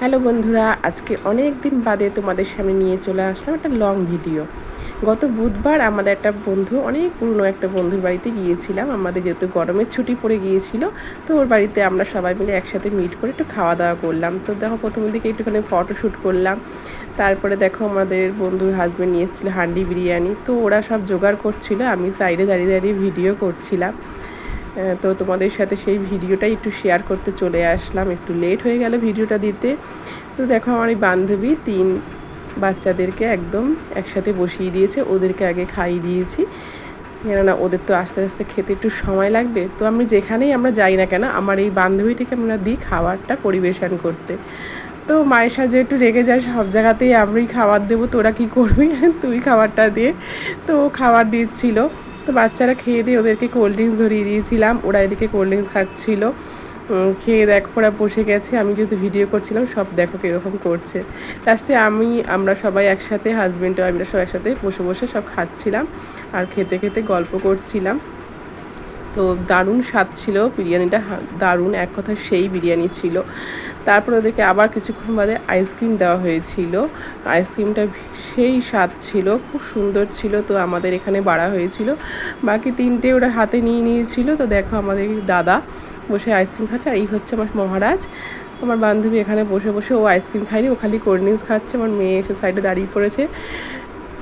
Hello বন্ধুরা, আজকে অনেক দিন বাদে তোমাদের সামনে নিয়ে চলে আসলাম একটা লং ভিডিও। গত বুধবার আমাদের একটা বন্ধু, অনেক পুরনো একটা বন্ধুর বাড়িতে গিয়েছিলাম। আমাদের যেহেতু গরমের ছুটি পড়ে গিয়েছিল, তো ওর বাড়িতে আমরা সবাই মিলে একসাথে মিট করে একটু খাওয়া দাওয়া করলাম। তো দেখো প্রথমের দিকে একটুখানি ফটোশ্যুট করলাম। তারপরে দেখো আমাদের বন্ধুর হাজব্যান্ড নিয়ে এসেছিলো হান্ডি বিরিয়ানি। তো ওরা সব জোগাড় করছিল, আমি সাইডে দাঁড়িয়ে দাঁড়িয়ে ভিডিও করছিলাম। তো তোমাদের সাথে সেই ভিডিওটাই একটু শেয়ার করতে চলে আসলাম। একটু লেট হয়ে গেল ভিডিওটা দিতে। তো দেখো আমার এই বান্ধবী 3 বাচ্চাদেরকে একদম একসাথে বসিয়ে দিয়েছে, ওদেরকে আগে খাইয়ে দিয়েছি, কেননা ওদের তো আস্তে আস্তে খেতে একটু সময় লাগবে। তো আমি যেখানেই আমরা যাই না কেন, আমার এই বান্ধবীটিকে আমরা দিই খাবারটা পরিবেশন করতে। তো মায়ের সাথে একটু রেগে যায়, সব জায়গাতেই আমি খাবার দেবো, তোরা কী করবি, তুই খাবারটা দিয়ে। তো ও খাবার দিচ্ছিলো। তো বাচ্চারা খেয়ে দিয়ে ওদেরকে কোল্ড ড্রিঙ্কস ধরিয়ে দিয়েছিলাম, ওরা এদিকে কোল্ড ড্রিঙ্কস খাচ্ছিলো। খেয়ে দেখো ওরা বসে গেছে, আমি যেহেতু ভিডিও করছিলাম সব দেখো কীরকম করছে। লাস্টে আমরা সবাই একসাথে, হাজব্যান্ড আমরা সব একসাথে বসে বসে সব খাচ্ছিলাম আর খেতে খেতে গল্প করছিলাম। তো দারুণ স্বাদ ছিল বিরিয়ানিটা, দারুণ, এক কথায় সেই বিরিয়ানি ছিল। তারপর ওদেরকে আবার কিছুক্ষণ বাদে আইসক্রিম দেওয়া হয়েছিল। আইসক্রিমটা সেই স্বাদ ছিল, খুব সুন্দর ছিল। তো আমাদের এখানে বাড়া হয়েছিল, বাকি 3টে ওরা হাতে নিয়ে নিয়েছিল। তো দেখো আমাদের দাদা বসে আইসক্রিম খাচ্ছে, আর এই হচ্ছে আমার মহারাজ। আমার বান্ধবী এখানে বসে বসে, ও আইসক্রিম খায়নি, ও খালি কোল্ড ড্রিঙ্কস খাচ্ছে। আমার মেয়ে এসে সাইডে দাঁড়িয়ে পড়েছে।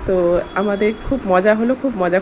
তো আমাদের খুব মজা হলো, খুব মজা